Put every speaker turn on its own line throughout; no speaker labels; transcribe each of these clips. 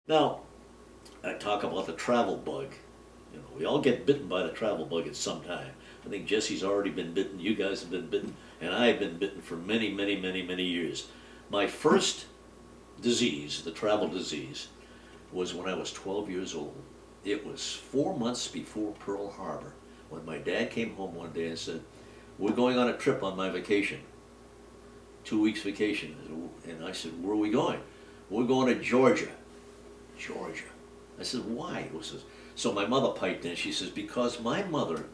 Now, I talk about the travel bug. You know, we all get bitten by the travel bug at some time. I think Jesse's already been bitten, you guys have been bitten, and I have been bitten for many, many, many, many years. My first disease, the travel disease, was when I was 12 years old. It was 4 months before Pearl Harbor when my dad came home one day and said, "We're going on a trip on my vacation, 2 weeks vacation." And I said, "Where are we going?" "We're going to Georgia." Georgia. I said, "Why?" So my mother piped in. She says, "Because my mother,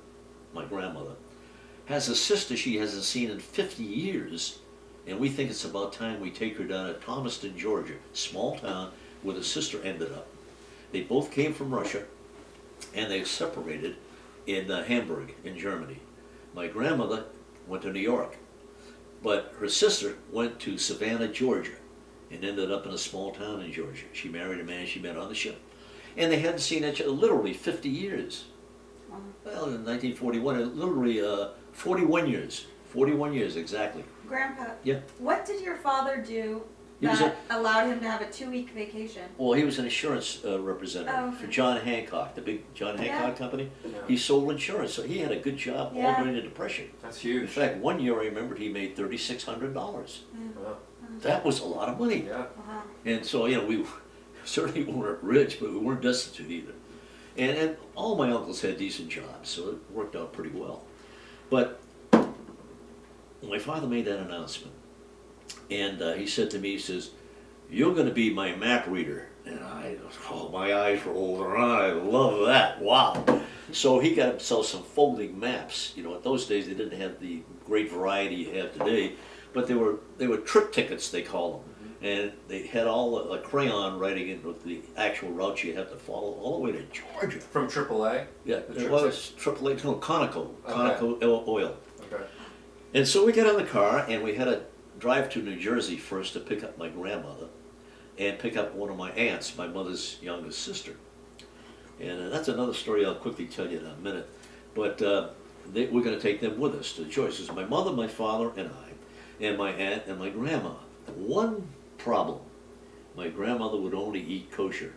my grandmother, has a sister she hasn't seen in 50 years, and we think it's about time we take her down to Thomaston, Georgia, small town where the sister ended up." They both came from Russia, and they separated in Hamburg, in Germany. My grandmother went to New York, but her sister went to Savannah, Georgia, and ended up in a small town in Georgia. She married a man she met on the ship. And they hadn't seen each other literally 50 years.
Wow.
Well, in 1941, literally 41 years. 41 years, exactly.
Grandpa,
Yeah.
what did your father do
He was
that allowed him to have a 2-week vacation?
Well, he was an insurance representative
Oh, okay.
for John Hancock, the big John Hancock
Yeah.
company.
Yeah.
He sold insurance, so he had a good job all
Yeah.
during the Depression.
That's
In
huge.
fact, one year I remembered he made $3,600.
Wow.
That was a lot of money.
Yeah.
Wow.
And so, you know, we certainly weren't rich, but we weren't destitute either. And all my uncles had decent jobs, so it worked out pretty well. But my father made that announcement, and he said to me, he says, "You're going to be my map reader." And my eyes rolled around. I love that. Wow. So he got himself some folding maps. You know, in those days they didn't have the great variety you have today, but they were trip tickets, they call them. And they had all a crayon writing in with the actual route you have to follow all the way to Georgia.
From AAA?
Yeah,
The
it was AAA, no, Conoco,
Okay.
Oil.
Okay.
And so we got in the car and we had to drive to New Jersey first to pick up my grandmother and pick up one of my aunts, my mother's youngest sister. And that's another story I'll quickly tell you in a minute. But we're going to take them with us to the choices. My mother, my father, and I, and my aunt and my grandma. One problem: my grandmother would only eat kosher.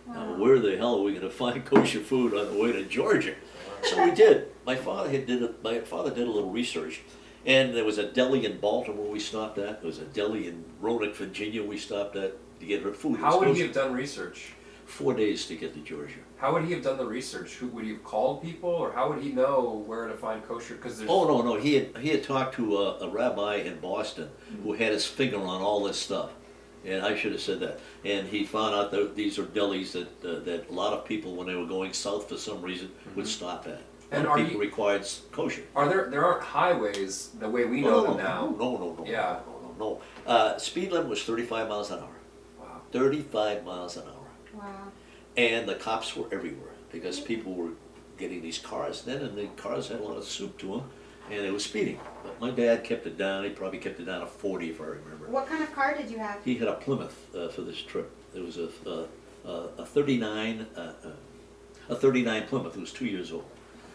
Now,
Wow.
where the hell are we going to find kosher food on the way to Georgia? So we did. My father did a little research, and there was a deli in Baltimore we stopped at. There was a deli in Roanoke, Virginia we stopped at to get her food. It was
How would he
kosher.
have done research?
4 days to get to Georgia.
How would he have done the research? Who would he have called people, or how would he know where to find kosher? Because there's
Oh no, he had talked to a rabbi in Boston who had his finger on all this stuff, and I should have said that. And he found out that these are delis that a lot of people, when they were going south for some reason, would stop at.
And
A lot
are
of people
you-
required kosher.
Are there aren't highways the way we know them now?
No.
Yeah.
No. Speed limit was 35 miles an hour.
Wow.
35 miles an hour.
Wow.
And the cops were everywhere because people were getting these cars then, and the cars had a lot of soup to them, and they were speeding. But my dad kept it down. He probably kept it down to 40, if I remember.
What kind of car did you have?
He had a Plymouth for this trip. It was a 39 Plymouth. It was 2 years old.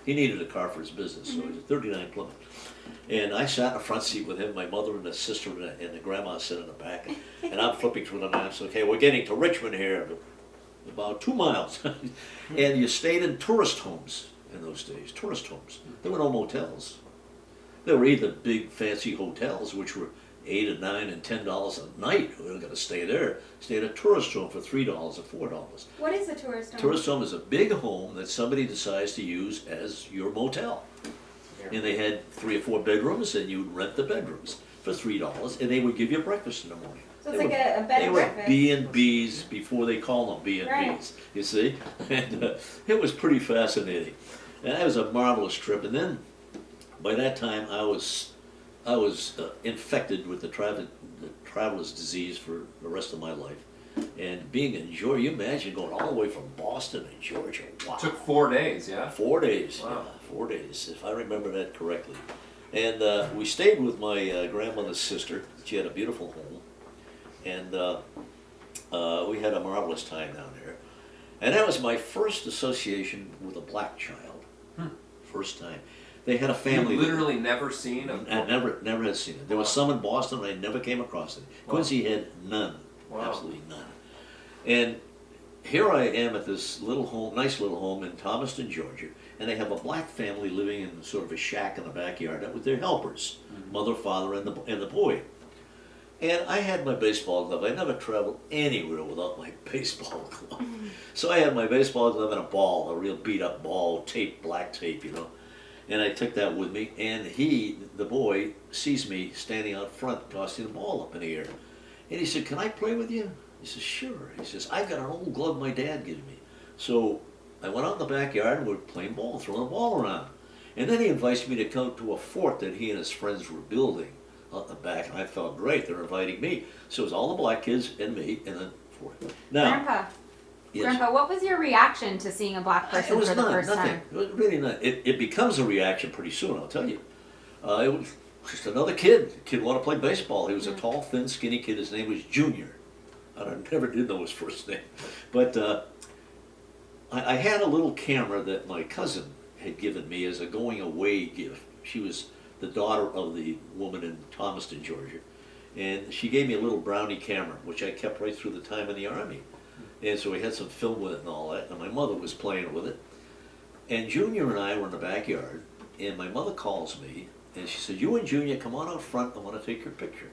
He needed a car for his business, so it was a 39 Plymouth. And I sat in the front seat with him, my mother and the sister and the grandma sat in the back, and I'm flipping through the maps. Okay, we're getting to Richmond here, about 2 miles. And you stayed in tourist homes in those days, tourist homes. There were no motels. There were either big fancy hotels, which were $8 and $9 and $10 a night. We were going to stay there. Stay at a tourist home for $3 or $4.
What is a tourist home?
Tourist home is a big home that somebody decides to use as your motel. And they had 3 or 4 bedrooms, and you'd rent the bedrooms for $3, and they would give you breakfast in the morning.
So it's
They
like
were-
a bed
They
and
were
breakfast.
B&Bs before they call them B&Bs,
Right.
you see? And it was pretty fascinating. And that was a marvelous trip. And then, by that time, I was infected with the traveler's disease for the rest of my life. And being in Georgia, you imagine going all the way from Boston to Georgia. Wow.
Took 4 days, yeah?
4 days,
Wow.
yeah, 4 days, if I remember that correctly. And we stayed with my grandmother's sister. She had a beautiful home. And we had a marvelous time down there. And that was my first association with a black child. First time. They had a family.
You've literally never seen a...
I never had seen it. There was some in Boston, I never came across it.
Wow.
Quincy had none,
Wow.
absolutely none. And here I am at this little home, nice little home in Thomaston, Georgia, and they have a black family living in sort of a shack in the backyard with their helpers, mother, father, and the boy. And I had my baseball glove. I never traveled anywhere without my baseball glove. So I had my baseball glove and a ball, a real beat up ball, tape, black tape, you know. And I took that with me, and he, the boy, sees me standing out front tossing the ball up in the air. And he said, "Can I play with you?" He says, "Sure." He says, "I've got an old glove my dad gave me." So I went out in the backyard and we're playing ball, throwing the ball around. And then he invites me to come to a fort that he and his friends were building out in the back, and I felt great. They're inviting me. So it was all the black kids and me, and then fort. Now,
Grandpa,
yes.
Grandpa, what was your reaction to seeing a black person
It was
for the
not,
first
nothing.
time?
It was really not. It becomes a reaction pretty soon, I'll tell you. It was just another kid. The kid wanted to play baseball. He was a tall, thin, skinny kid. His name was Junior. I never did know his first name. But I had a little camera that my cousin had given me as a going away gift. She was the daughter of the woman in Thomaston, Georgia. And she gave me a little brownie camera, which I kept right through the time in the Army. And so we had some film with it and all that, and my mother was playing with it. And Junior and I were in the backyard, and my mother calls me, and she said, "You and Junior, come on out front, I want to take your picture."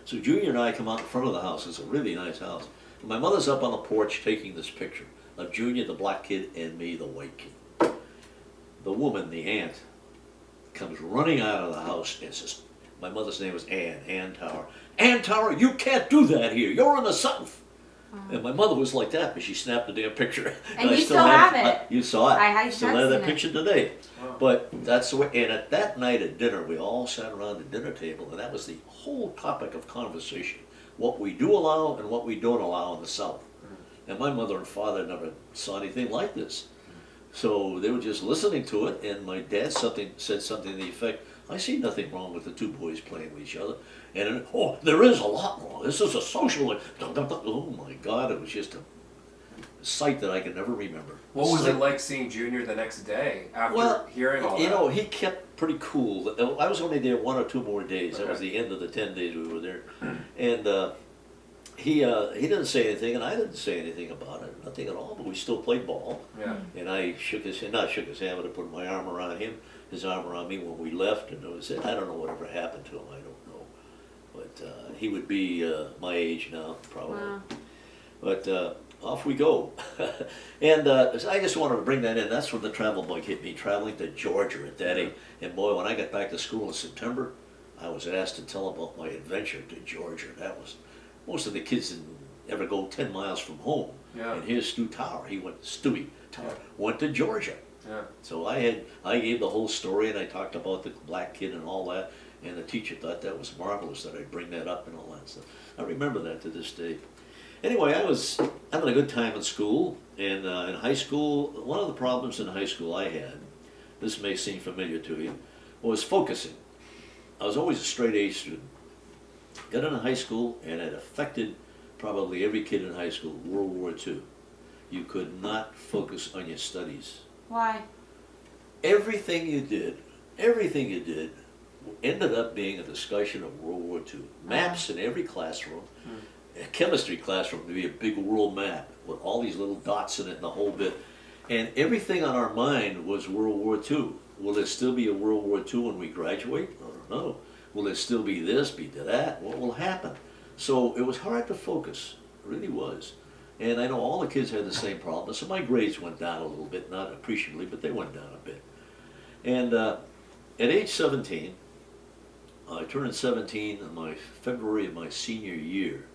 So Junior and I come out in front of the house. It's a really nice house. And my mother's up on the porch taking this picture of Junior, the black kid, and me, the white kid. The woman, the aunt, comes running out of the house and says, my mother's name was Ann Tower. "Ann Tower, you can't do that here. You're in the South." And my mother was like that, but she snapped the damn picture.
And
I
you still have it.
You saw it.
I
still
have
have that
seen it.
picture today.
Wow.
But that's the way, and at that night at dinner, we all sat around the dinner table, and that was the whole topic of conversation. What we do allow and what we don't allow in the South. And my mother and father never saw anything like this. So they were just listening to it, and my dad said something to the effect, "I see nothing wrong with the two boys playing with each other." And then, "Oh, there is a lot wrong. This is a social..." Oh my God, it was just a sight that I can never remember.
What was it like seeing Junior the next day after
Well,
hearing all that?
you know, he kept pretty cool. I was only there 1 or 2 more days. That was
Okay.
the end of the 10 days we were there. And he didn't say anything, and I didn't say anything about it, nothing at all, but we still played ball.
Yeah.
And I not shook his hand, but I put my arm around him, his arm around me when we left, and it was it. I don't know whatever happened to him, I don't know. But he would be my age now, probably.
Wow.
But off we go. And I just wanted to bring that in. That's when the travel bug hit me, traveling to Georgia at that age. And boy, when I got back to school in September, I was asked to tell about my adventure to Georgia. That was, most of the kids didn't ever go 10 miles from home.
Yeah.
And here's Stu Tower. Stewie Tower went to Georgia.
Yeah.
So I gave the whole story, and I talked about the black kid and all that. And the teacher thought that was marvelous that I'd bring that up and all that stuff. I remember that to this day. Anyway, I was having a good time in school, and in high school, one of the problems in high school I had, this may seem familiar to you, was focusing. I was always a straight A student. Got into high school, and it affected probably every kid in high school, World War II. You could not focus on your studies.
Why?
Everything you did ended up being a discussion of World War II. Maps in every classroom. A chemistry classroom to be a big world map with all these little dots in it and the whole bit. And everything on our mind was World War II. Will there still be a World War II when we graduate? I don't know. Will there still be this, be that? What will happen? So it was hard to focus. It really was. And I know all the kids had the same problem. So my grades went down a little bit, not appreciably, but they went down a bit. And at age 17, I turned 17 in my February of my senior year.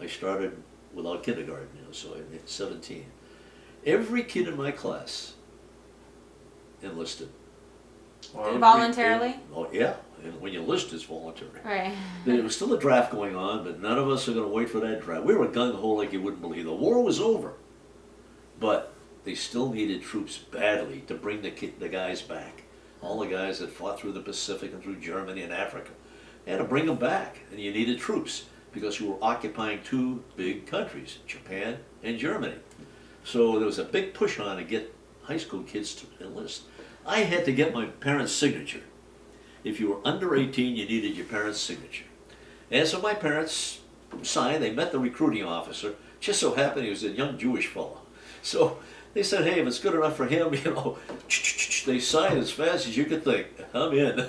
I started without kindergarten, so I hit 17. Every kid in my class enlisted.
Wow.
Voluntarily?
Oh yeah, and when you enlist, it's voluntary.
Right.
There was still a draft going on, but none of us are going to wait for that draft. We were gung-ho like you wouldn't believe. The war was over, but they still needed troops badly to bring the guys back. All the guys that fought through the Pacific and through Germany and Africa. They had to bring them back, and you needed troops, because you were occupying 2 big countries, Japan and Germany. So there was a big push on to get high school kids to enlist. I had to get my parents' signature. If you were under 18, you needed your parents' signature. And so my parents signed, they met the recruiting officer, Just so happened he was a young Jewish fellow. So they said, hey, if it's good enough for him, they signed as fast as you could think. I'm in.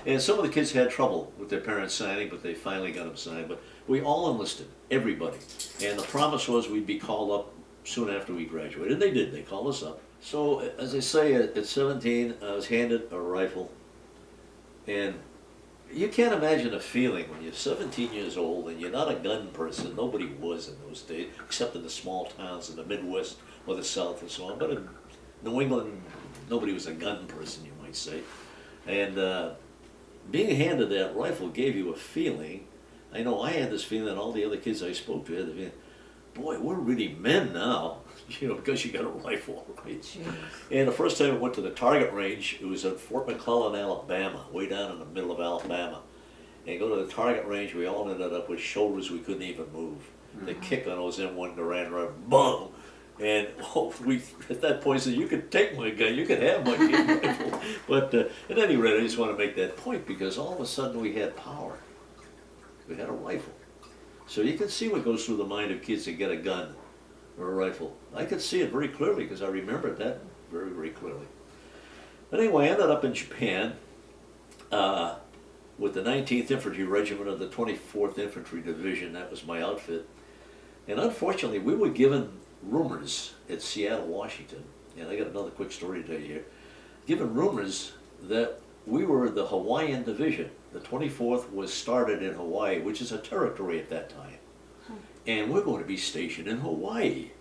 And some of the kids had trouble with their parents signing, but they finally got them signed. But we all enlisted, everybody. And the promise was we'd be called up soon after we graduated. And they did, they called us up. So, as I say, at 17, I was handed a rifle. And you can't imagine a feeling when you're 17 years old and you're not a gun person. Nobody was in those days, except in the small towns in the Midwest or the South and so on. But in New England, nobody was a gun person, you might say. And being handed that rifle gave you a feeling. I know I had this feeling, and all the other kids I spoke to had the feeling, boy, we're really men now, because you got a rifle, right?
Jeez.
And the first time I went to the target range, it was at Fort McClellan, Alabama, way down in the middle of Alabama. And go to the target range, we all ended up with shoulders we couldn't even move. The kick on those M1 Garand rifle, boom! And we, at that point, said, you could take my gun, you could have my rifle. But at any rate, I just want to make that point, because all of a sudden we had power. We had a rifle. So you can see what goes through the mind of kids that get a gun or a rifle. I could see it very clearly because I remembered that very, very clearly. But anyway, I ended up in Japan with the 19th Infantry Regiment of the 24th Infantry Division. That was my outfit. And unfortunately, we were given rumors at Seattle, Washington, and I got another quick story to tell you here, given rumors that we were the Hawaiian Division. The 24th was started in Hawaii, which is a territory at that time. And we're going to be stationed in Hawaii.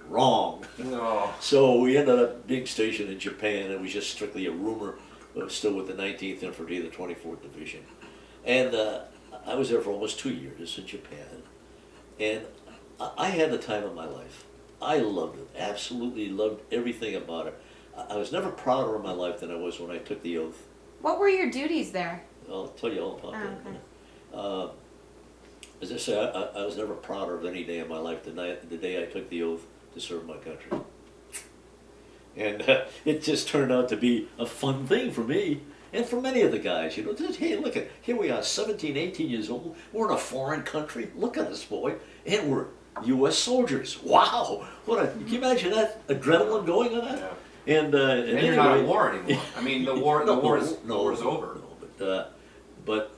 Wrong.
No.
So we ended up being stationed in Japan. It was just strictly a rumor, still with the 19th Infantry, the 24th Division. And I was there for almost 2 years in Japan. And I had the time of my life. I loved it, absolutely loved everything about it. I was never prouder of my life than I was when I took the oath.
What were your duties there?
I'll tell you all about
Oh,
that.
okay.
As I say, I was never prouder of any day of my life than the day I took the oath to serve my country. And it just turned out to be a fun thing for me and for many of the guys. Just, hey, look at, here we are, 17, 18 years old. We're in a foreign country. Look at us, boy. And we're U.S. soldiers. Wow. Can you imagine that adrenaline going on that?
Yeah.
And
And you're not at war anymore. I mean, the war is over.
No, but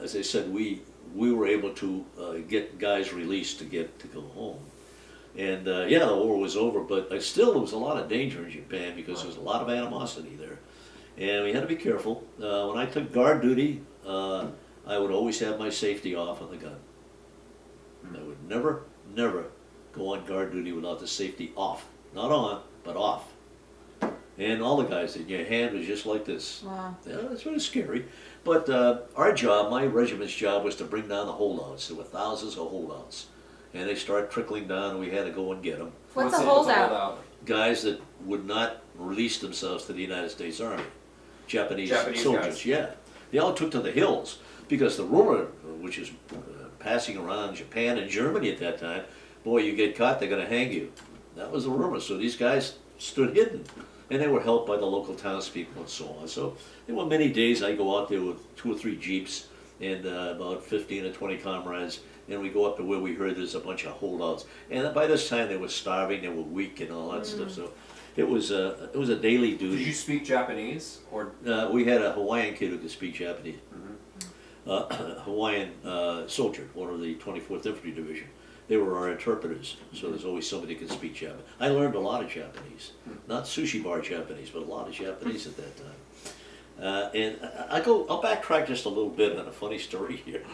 as I said, we were able to get guys released to go home. And yeah, the war was over, but still there was a lot of danger in Japan because there was a lot of animosity there. And we had to be careful. When I took guard duty, I would always have my safety off on the gun. I would never go on guard duty without the safety off. Not on, but off. And all the guys did. Your hand was just like this.
Wow.
Yeah, it's really scary. But our job, my regiment's job, was to bring down the holdouts. There were thousands of holdouts. And they started trickling down, and we had to go and get them.
What's a holdout?
Guys that would not release themselves to the United States Army. Japanese soldiers,
guys.
yeah. They all took to the hills because the rumor, which is passing around Japan and Germany at that time, boy, you get caught, they're going to hang you. That was the rumor. So these guys stood hidden. And they were helped by the local townspeople and so on. So there were many days I go out there with 2 or 3 Jeeps and about 15 or 20 comrades, and we go up to where we heard there's a bunch of holdouts. And by this time they were starving, they were weak and all that stuff. So it was a daily duty.
Did you speak Japanese or?
We had a Hawaiian kid who could speak Japanese. Hawaiian soldier, one of the 24th Infantry Division. They were our interpreters, so there's always somebody who could speak Japanese. I learned a lot of Japanese, not sushi bar Japanese, but a lot of Japanese at that time. And I'll backtrack just a little bit on a funny story here.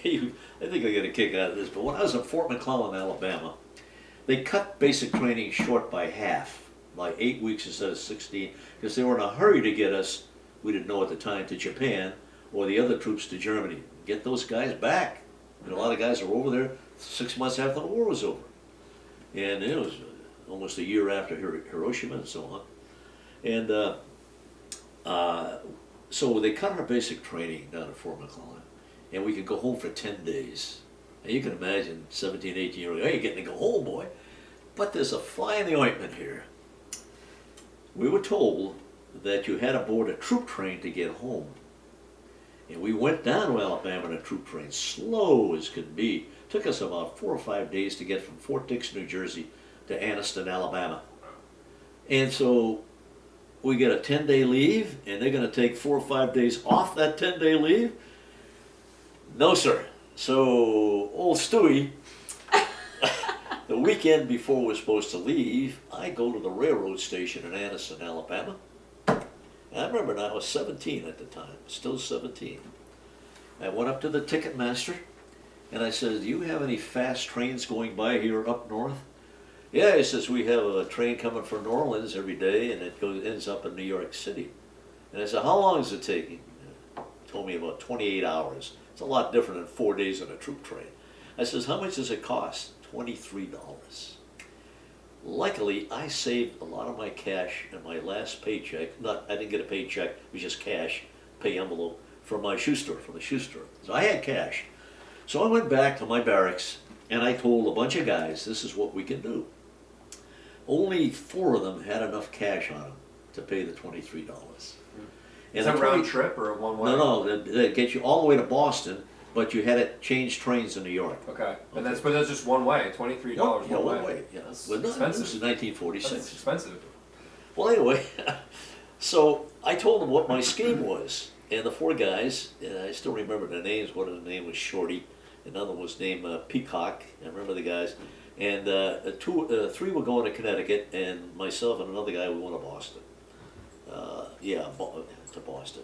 I think I get a kick out of this, but when I was in Fort McClellan, Alabama, they cut basic training short by half, by 8 weeks instead of 16, because they were in a hurry to get us, we didn't know at the time, to Japan, or the other troops to Germany. Get those guys back. And a lot of guys were over there 6 months after the war was over. And it was almost a year after Hiroshima and so on. And so they cut our basic training down at Fort McClellan, and we could go home for 10 days. And you can imagine 17, 18-year-old, hey, you're getting to go home, boy. But there's a fly in the ointment here. We were told that you had to board a troop train to get home. And we went down to Alabama in a troop train, slow as could be, Took us about 4 or 5 days to get from Fort Dix, New Jersey to Anniston, Alabama. And so we get a 10-day leave, and they're going to take 4 or 5 days off that 10-day leave? No, sir. So old Stewie, the weekend before we're supposed to leave, I go to the railroad station in Anniston, Alabama. And I remember now I was 17 at the time, still 17. I went up to the ticket master, and I said, do you have any fast trains going by here up north? Yeah, he says, we have a train coming from New Orleans every day, and it ends up in New York City. And I said, how long is it taking? He told me about 28 hours. It's a lot different than 4 days on a troop train. I says, how much does it cost? $23. Luckily, I saved a lot of my cash in my last paycheck. I didn't get a paycheck, it was just cash, pay envelope, from my shoe store, from the shoe store. So I had cash. So I went back to my barracks, and I told a bunch of guys, this is what we can do. Only 4 of them had enough cash on them to pay the $23.
Is that a round trip or a one-way?
No, they get you all the way to Boston, but you had to change trains in New York.
Okay, and that's just one way, $23 one way.
Yeah,
That's
but no,
expensive.
this is 1946.
That's expensive.
Well, anyway, so I told them what my scheme was, and the 4 guys, and I still remember their names. One of the name was Shorty, another was named Peacock. I remember the guys, and 3 were going to Connecticut, and myself and another guy we went to Boston. To Boston,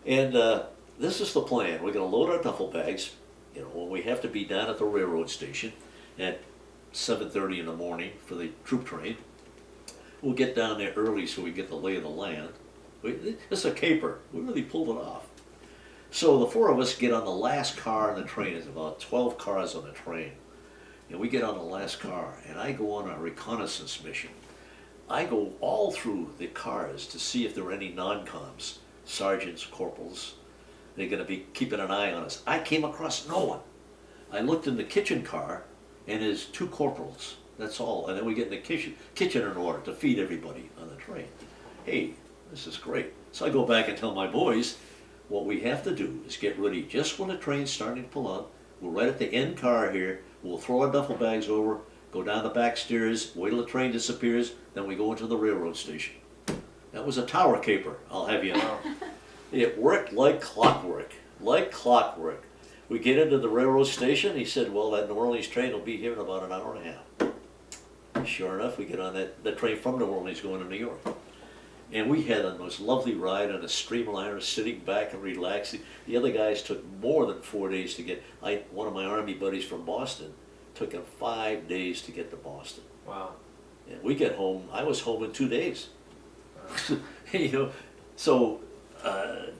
and this is the plan. We're going to load our duffel bags. You know, when we have to be down at the railroad station at 7:30 in the morning for the troop train. We'll get down there early so we get the lay of the land. It's a caper. We really pulled it off. So the 4 of us get on the last car on the train. There's about 12 cars on the train. And we get on the last car, and I go on a reconnaissance mission. I go all through the cars to see if there are any non-coms, sergeants, corporals. They're going to be keeping an eye on us. I came across no one. I looked in the kitchen car, and there's 2 corporals. That's all. And then we get in the kitchen in order to feed everybody on the train. Hey, this is great. So I go back and tell my boys, what we have to do is get ready just when the train's starting to pull out. We're right at the end car here. We'll throw our duffel bags over, go down the back stairs, wait till the train disappears, then we go into the railroad station. That was a tower caper, I'll have you know. It worked like clockwork, like clockwork. We get into the railroad station, he said, well, that New Orleans train will be here in about an hour and a half. Sure enough, we get on that train from New Orleans going to New York. And we had the most lovely ride on a streamliner, sitting back and relaxing. The other guys took more than 4 days to get. One of my Army buddies from Boston took him 5 days to get to Boston.
Wow.
And we get home, I was home in 2 days. You know, so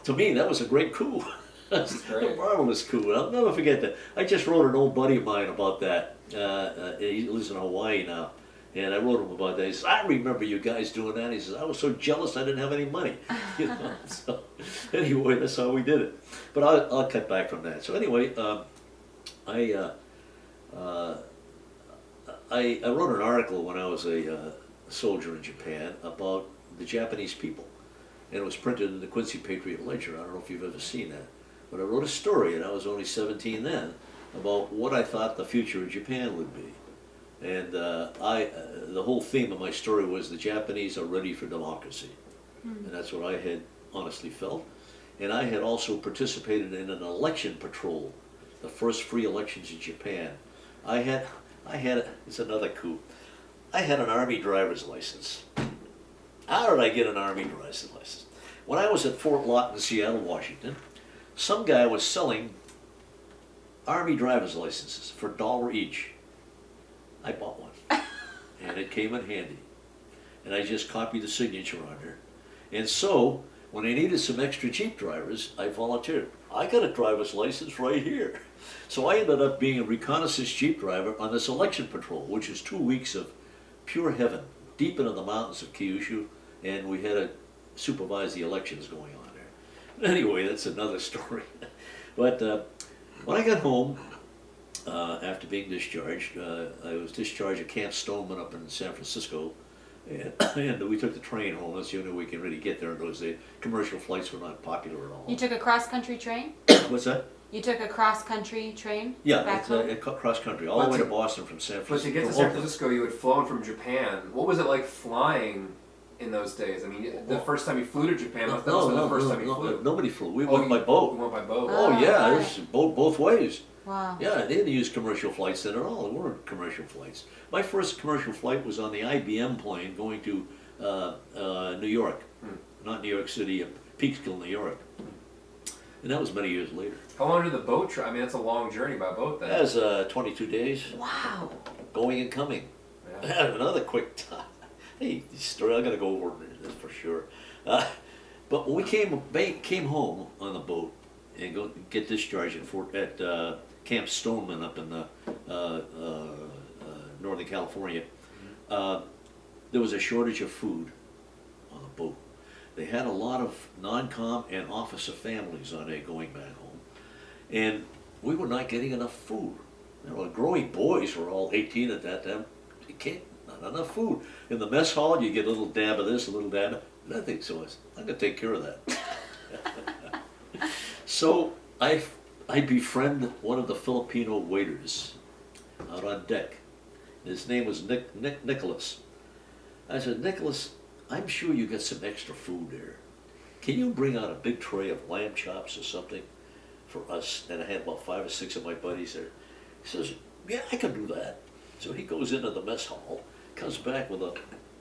to me, that was a great coup.
That's great.
A marvelous coup. I'll never forget that. I just wrote an old buddy of mine about that. He lives in Hawaii now. And I wrote him about that. He says, I remember you guys doing that. He says, I was so jealous I didn't have any money. You know? So anyway, that's how we did it. But I'll cut back from that. So anyway, I wrote an article when I was a soldier in Japan about the Japanese people. And it was printed in the Quincy Patriot Ledger. I don't know if you've ever seen that. But I wrote a story, and I was only 17 then, about what I thought the future of Japan would be. And the whole theme of my story was the Japanese are ready for democracy. And that's what I had honestly felt. And I had also participated in an election patrol, the first free elections in Japan. It's another coup. I had an Army driver's license. How did I get an Army driver's license? When I was at Fort Lawton, Seattle, Washington, some guy was selling Army driver's licenses for $1 each. I bought one, and it came in handy. And I just copied the signature on there. And so, when I needed some extra Jeep drivers, I volunteered. I got a driver's license right here. So I ended up being a reconnaissance Jeep driver on this election patrol, which was 2 weeks of pure heaven, deep into the mountains of Kyushu, and we had to supervise the elections going on there. Anyway, that's another story. But when I got home, after being discharged, I was discharged at Camp Stoneman up in San Francisco, and we took the train home. That's the only way we can really get there in those days. Commercial flights were not popular at all.
You took a cross-country train?
What's that?
You took a cross-country train
Yeah,
back
it's
home?
cross country, all the
But
way to
to-
Boston from San
But
Francisco.
to get to
from
San
Oakland.
Francisco, you had flown from Japan. What was it like flying in those days? I mean, the first time you flew to Japan, that must have been the first time you flew.
Nobody flew. We
Oh,
went by
You
boat.
went by boat.
Oh,
Oh,
yeah,
right.
there's both ways.
Wow.
Yeah, they didn't use commercial flights then at all. There weren't commercial flights. My first commercial flight was on the IBM plane going to New York, not New York City, Peekskill, New York. And that was many years later.
How long did the boat trip? I mean, that's a long journey by boat then.
That was 22 days,
Wow.
going and coming. I
Yeah.
had another quick time. Hey, this story, I gotta go over this for sure. But when we came home on the boat and go get discharged at Camp Stoneman up in Northern California, there was a shortage of food on the boat. They had a lot of non-com and officer families on there going back home, and we were not getting enough food. You know, growing boys were all 18 at that time. You can't, not enough food. In the mess hall, you get a little dab of this, a little dab of nothing. So I'm gonna take care of that. So I befriend one of the Filipino waiters out on deck. His name was Nicholas. I said, Nicholas, I'm sure you got some extra food there. Can you bring out a big tray of lamb chops or something for us? And I had about 5 or 6 of my buddies there. He says, yeah, I can do that. So he goes into the mess hall, comes back with a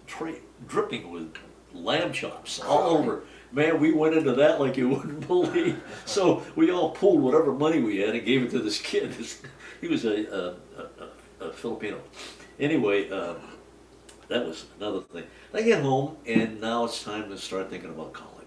tray dripping with lamb chops all over. Man, we went into that like you wouldn't believe. So we all pulled whatever money we had and gave it to this kid. He was a Filipino. Anyway, that was another thing. I get home, and now it's time to start thinking about college.